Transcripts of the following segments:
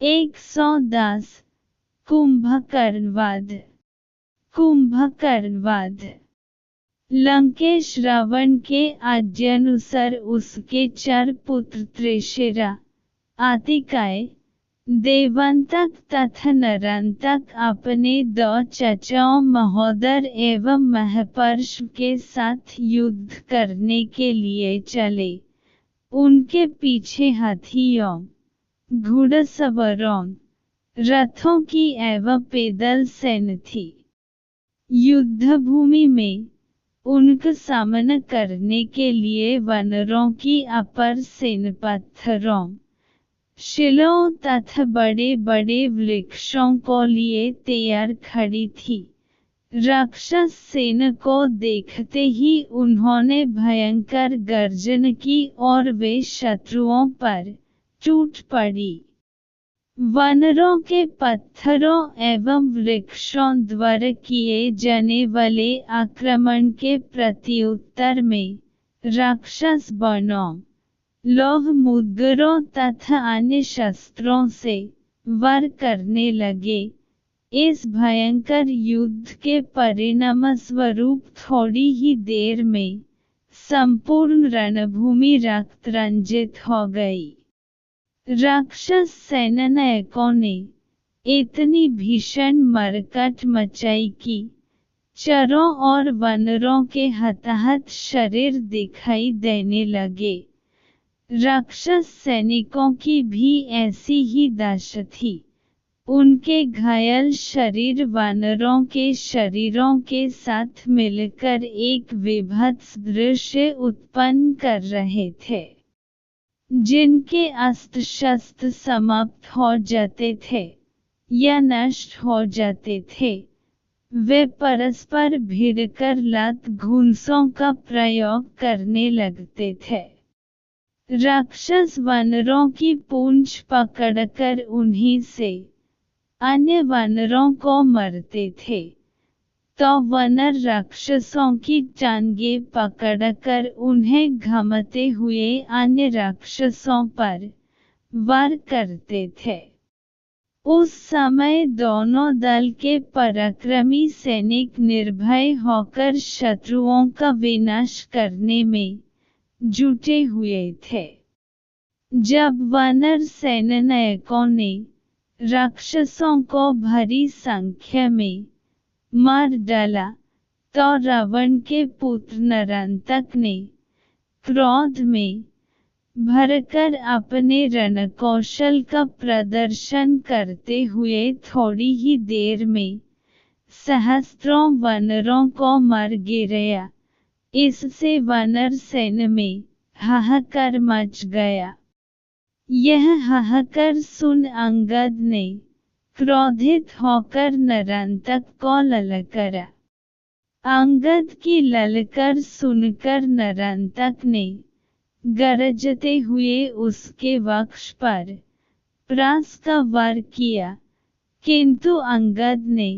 110 कुंभकर्णवध। कुंभकर्णवध। लंकेश रावण के आज्ञानुसार उसके 4 पुत्र त्रिशिरा, आतिकाय, देवांतक तथा नरांतक अपने 2 चचाओं महोदर एवं महर्षि के साथ युद्ध करने के लिए चले। उनके पीछे हाथियों, घुड़सवारों, रथों की एवं पैदल सेना थी। युद्धभूमि में उनका सामना करने के लिए वानरों की अपार सेना पत्थरों, शिलाओं तथा बड़े बड़े वृक्षों को लिए तैयार खड़ी थी। राक्षस सेना को देखते ही उन्होंने भयंकर गर्जन की और वे शत्रुओं पर टूट पड़ी। वानरों के पत्थरों एवं वृक्षों द्वारा किए जाने वाले आक्रमण के प्रत्युत्तर में राक्षस बाणों, लौह मुद्गरों तथा अन्य शस्त्रों से वार करने लगे। इस भयंकर युद्ध के परिणामस्वरूप थोड़ी ही देर में संपूर्ण रणभूमि रक्त रंजित हो गई। राक्षस सेनानायकों ने इतनी भीषण मरकट मचाई कि चरों और वानरों के हताहत शरीर दिखाई देने लगे। राक्षस सैनिकों की भी ऐसी ही दशा थी। उनके घायल शरीर वानरों के शरीरों के साथ मिलकर एक विभत्स दृश्य उत्पन्न कर रहे थे। जिनके अस्त्र शस्त्र समाप्त हो जाते थे या नष्ट हो जाते थे, वे परस्पर भिड़कर लात घूंसों का प्रयोग करने लगते थे। राक्षस वानरों की पूंछ पकड़कर उन्हीं से अन्य वानरों को मारते थे, तो वानर राक्षसों की टांगें पकड़कर उन्हें घमाते हुए अन्य राक्षसों पर वार करते थे। उस समय दोनों दल के पराक्रमी सैनिक निर्भय होकर शत्रुओं का विनाश करने में जुटे हुए थे। जब वानर सेनानायकों ने राक्षसों को भारी संख्या में मार डाला, तो रावण के पुत्र नरांतक ने क्रोध में भरकर अपने रणकौशल का प्रदर्शन करते हुए थोड़ी ही देर में सहस्त्रों वानरों को मार गिराया। इससे वानर सेना में हाहाकार मच गया। यह हाहाकार सुन अंगद ने क्रोधित होकर नरांतक को ललकारा। अंगद की ललकार सुनकर नरांतक ने गरजते हुए उसके वक्ष पर प्रास का वार किया, किंतु अंगद ने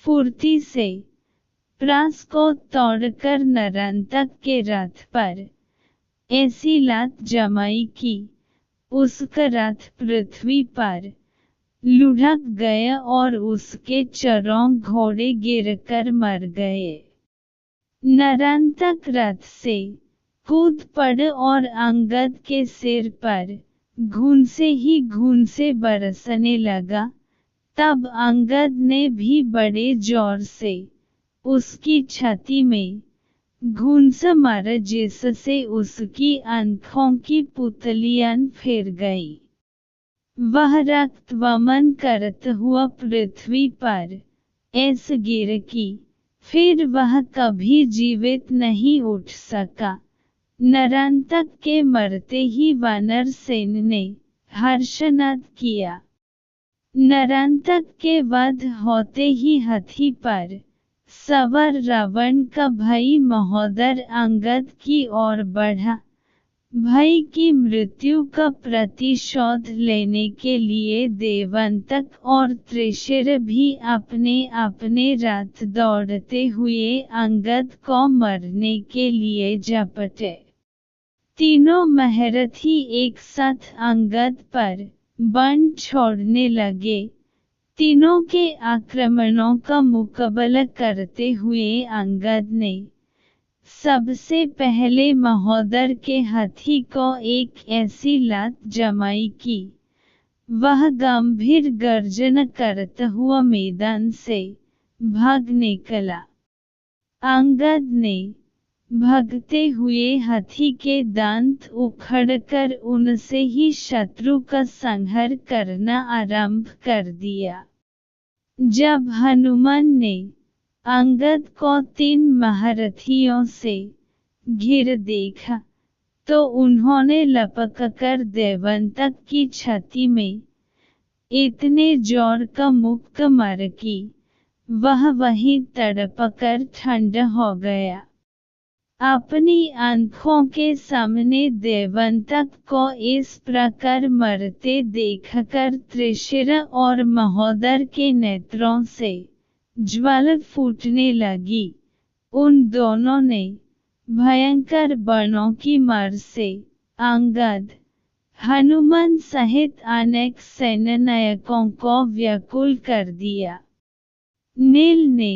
फुर्ती से प्रास को तोड़कर नरांतक के रथ पर ऐसी लात जमाई कि उसका रथ पृथ्वी पर लुढ़क गया और उसके चारों घोड़े गिरकर मर गए। नरांतक रथ से कूद पड़ा और अंगद के सिर पर घूंसे ही घूंसे बरसने लगा। तब अंगद ने भी बड़े जोर से उसकी छाती में घूंसा मारा, जिससे उसकी आंखों की पुतलियां फिर गई। वह रक्त वमन करता हुआ पृथ्वी पर ऐसे गिरा कि फिर वह कभी जीवित नहीं उठ सका। नरांतक के मरते ही वानर सेना ने हर्षनाद किया। नरांतक के वध होते ही हाथी पर सवार रावण का भाई महोदर अंगद की ओर बढ़ा। भाई की मृत्यु का प्रतिशोध लेने के लिए देवांतक और त्रिशिरा भी अपने अपने रथ दौड़ते हुए अंगद को मारने के लिए जा पड़े। तीनों महारथी एक साथ अंगद पर वन छोड़ने लगे। तीनों के आक्रमणों का मुकाबला करते हुए अंगद ने सबसे पहले महोदर के हाथी को एक ऐसी लात जमाई कि वह गंभीर गर्जन करता हुआ मैदान से भाग निकला। अंगद ने भागते हुए हाथी के दांत उखाड़कर उनसे ही शत्रु का संहार करना आरंभ कर दिया। जब हनुमान ने अंगद को 3 महारथियों से घिर देखा तो उन्होंने लपककर देवंतक की छाती में इतने जोर का मुक्का मारा कि वह वहीं तड़पकर ठंडा हो गया। अपनी आंखों के सामने देवंतक को इस प्रकार मरते देखकर त्रिशिर और महोदर के नेत्रों से ज्वाला फूटने लगी। उन दोनों ने भयंकर बाणों की मार से अंगद, हनुमान सहित अनेक सेनानायकों को व्याकुल कर दिया। नील ने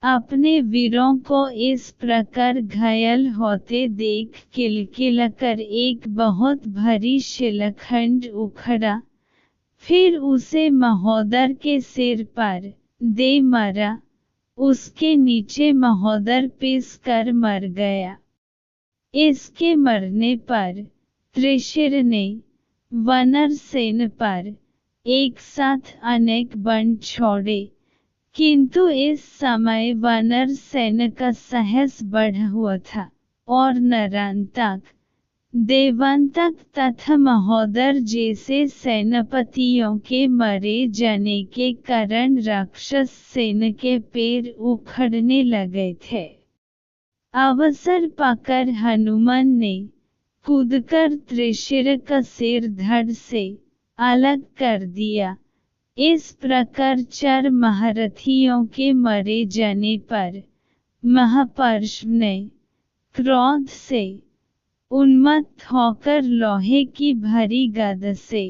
अपने वीरों को इस प्रकार घायल होते देख किलकिलाकर एक बहुत भारी शिलाखंड उखाड़ा, फिर उसे महोदर के सिर पर दे मारा। उसके नीचे महोदर पिस कर मर गया। इसके मरने पर त्रिशिर ने वानर सेना पर एक साथ अनेक बाण छोड़े, किंतु इस समय वानर सेना का साहस बढ़ा हुआ था और नरांतक, देवंतक तथा महोदर जैसे सेनापतियों के मारे जाने के कारण राक्षस सेना के पैर उखड़ने लगे थे। अवसर पाकर हनुमान ने कूदकर त्रिशिर का सिर धड़ से अलग कर दिया। इस प्रकार 4 महारथियों के मारे जाने पर महापर्षभ ने क्रोध से उन्मत्त होकर लोहे की भारी गदा से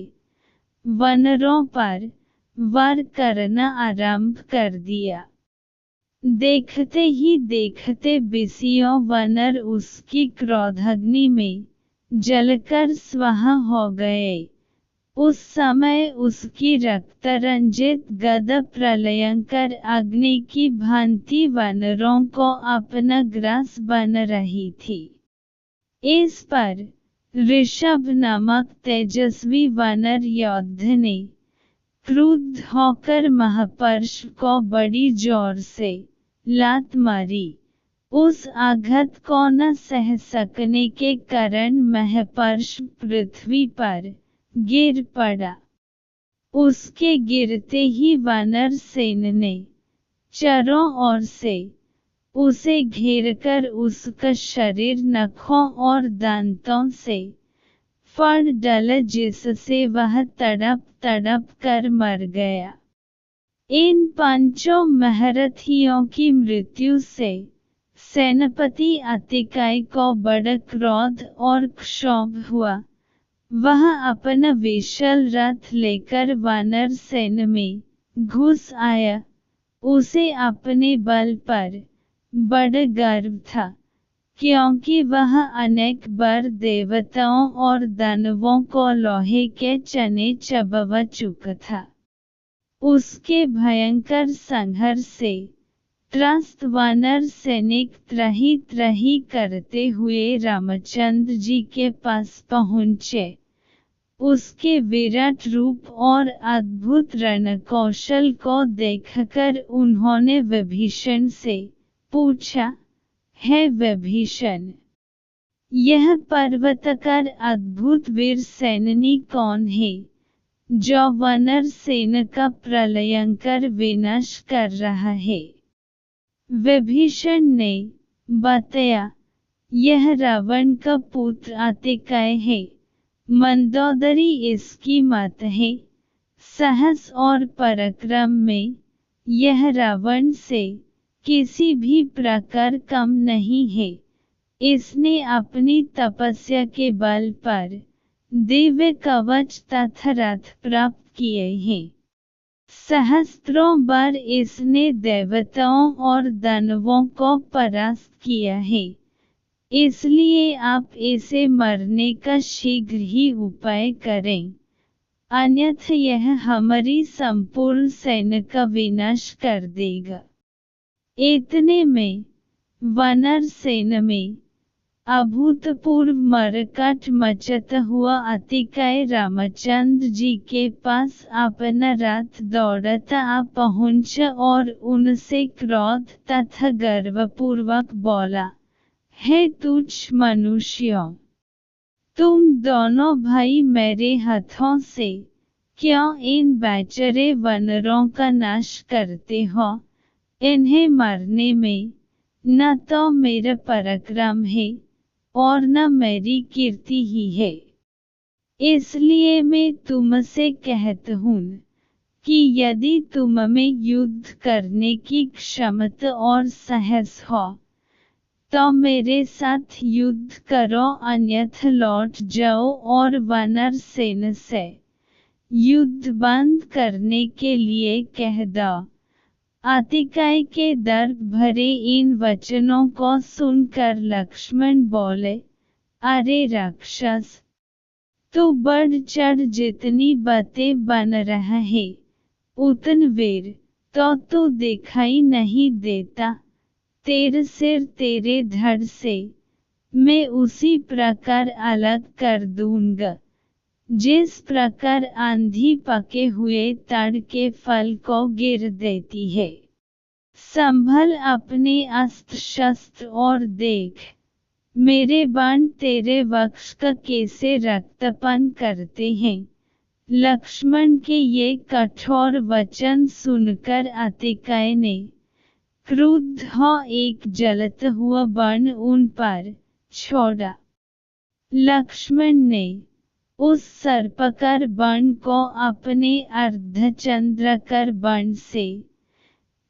वानरों पर वार करना आरंभ कर दिया। देखते ही देखते 20 वानर उसकी क्रोधाग्नि में जलकर स्वाहा हो गए। उस समय उसकी रक्तरंजित गदा प्रलयंकर अग्नि की भांति वानरों को अपना ग्रास बन रही थी। इस पर ऋषभ नामक तेजस्वी वानर योद्धा ने क्रुद्ध होकर महापर्षभ को बड़ी जोर से लात मारी। उस आघात को न सह सकने के कारण महापर्षभ पृथ्वी पर गिर पड़ा। उसके गिरते ही वानर सेना ने चारों ओर से उसे घेरकर उसका शरीर नखों और दांतों से फाड़ डाला, जिससे वह तड़प तड़प कर मर गया। इन 5 महारथियों की मृत्यु से सेनापति अतिकाय को बड़ा क्रोध और क्षोभ हुआ। वह अपना विशाल रथ लेकर वानर सेना में घुस आया। उसे अपने बल पर बड़ा गर्व था, क्योंकि वह अनेक बार देवताओं और दानवों को लोहे के चने चबा चुका था। उसके भयंकर संहार से त्रस्त वानर सैनिक त्राही त्राही करते हुए रामचंद्र जी के पास पहुँचे। उसके विराट रूप और अद्भुत रणकौशल को देखकर उन्होंने विभीषण से पूछा, हे विभीषण, यह पर्वताकार अद्भुत वीर सैनिक कौन है, जो वानर सेना का प्रलयंकर विनाश कर रहा है? विभीषण ने बताया, यह रावण का पुत्र अतिकाय है। मंदोदरी इसकी माता है। साहस और पराक्रम में यह रावण से किसी भी प्रकार कम नहीं है। इसने अपनी तपस्या के बल पर दिव्य कवच तथा रथ प्राप्त किए हैं। सहस्त्रों बार इसने देवताओं और दानवों को परास्त किया है, इसलिए आप इसे मरने का शीघ्र ही उपाय करें, अन्यथा यह हमारी संपूर्ण सेना का विनाश कर देगा। इतने में वानर सेना में अभूतपूर्व मरकट मचता हुआ अतिकाय रामचंद्र जी के पास अपना रथ दौड़ता आ पहुंचा और उनसे क्रोध तथा गर्वपूर्वक बोला, हे तुच्छ मनुष्यों, तुम दोनों भाई मेरे हाथों से क्यों इन बेचारे वानरों का नाश करते हो? इन्हें मारने में न तो मेरा पराक्रम है और न मेरी कीर्ति ही है। इसलिए मैं तुमसे कहता हूँ कि यदि तुम में युद्ध करने की क्षमता और साहस हो तो मेरे साथ युद्ध करो, अन्यथा लौट जाओ और वानर सेना से युद्ध बंद करने के लिए कह दो। अतिकाय के दर्प भरे इन वचनों को सुनकर लक्ष्मण बोले, अरे राक्षस, तू बढ़ चढ़ जितनी बातें बन रहा है उतन वीर तो तू दिखाई नहीं देता। तेरा सिर तेरे धड़ से मैं उसी प्रकार अलग कर दूंगा जिस प्रकार आंधी पके हुए ताड़ के फल को गिर देती है। संभल अपने अस्त्र शस्त्र और देख, मेरे बाण तेरे वक्ष का कैसे रक्तपान करते हैं। लक्ष्मण के ये कठोर वचन सुनकर अतिकाय ने क्रुद्ध हो एक जलता हुआ बाण उन पर छोड़ा। लक्ष्मण ने उस सर्पाकार बाण को अपने अर्धचंद्राकार बाण से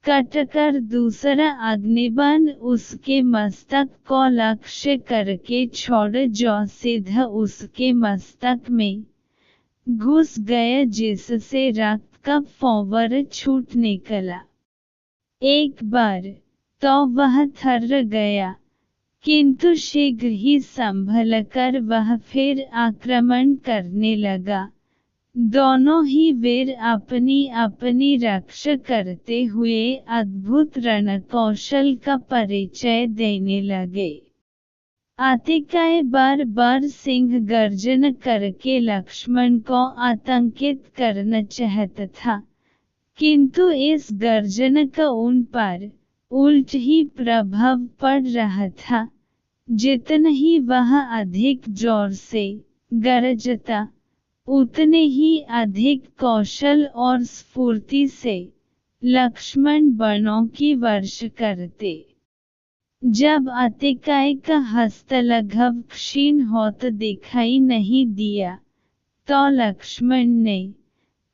कटकर दूसरा अग्निबाण उसके मस्तक को लक्ष्य करके छोड़ा जो सीधा उसके मस्तक में घुस गया जिससे रक्त का फव्वारा छूट निकला। एक बार तो वह थर गया, किंतु शीघ्र ही संभलकर वह फिर आक्रमण करने लगा। दोनों ही वीर अपनी अपनी रक्षा करते हुए अद्भुत रणकौशल का परिचय देने लगे। अतिकाय बार बार सिंह गर्जन करके लक्ष्मण को आतंकित करना चाहता था, किंतु इस गर्जन का उन पर उल्ट ही प्रभाव पड़ रहा था। जितना ही वह अधिक जोर से गरजता, उतने ही अधिक कौशल और स्फूर्ति से लक्ष्मण बाणों की वर्षा करते। जब अतिकाय का हस्तलाघव क्षीण होता दिखाई नहीं दिया तो लक्ष्मण ने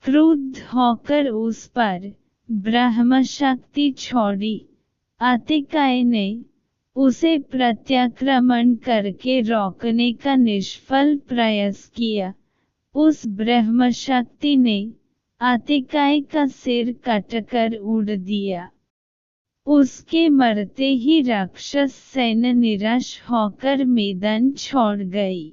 क्रुद्ध होकर उस पर ब्रह्मशक्ति छोड़ी। अतिकाय ने उसे प्रत्याक्रमण करके रोकने का निष्फल प्रयास किया। उस ब्रह्मशक्ति ने अतिकाय का सिर काटकर उड़ा दिया। उसके मरते ही राक्षस सेना निराश होकर मैदान छोड़ गई।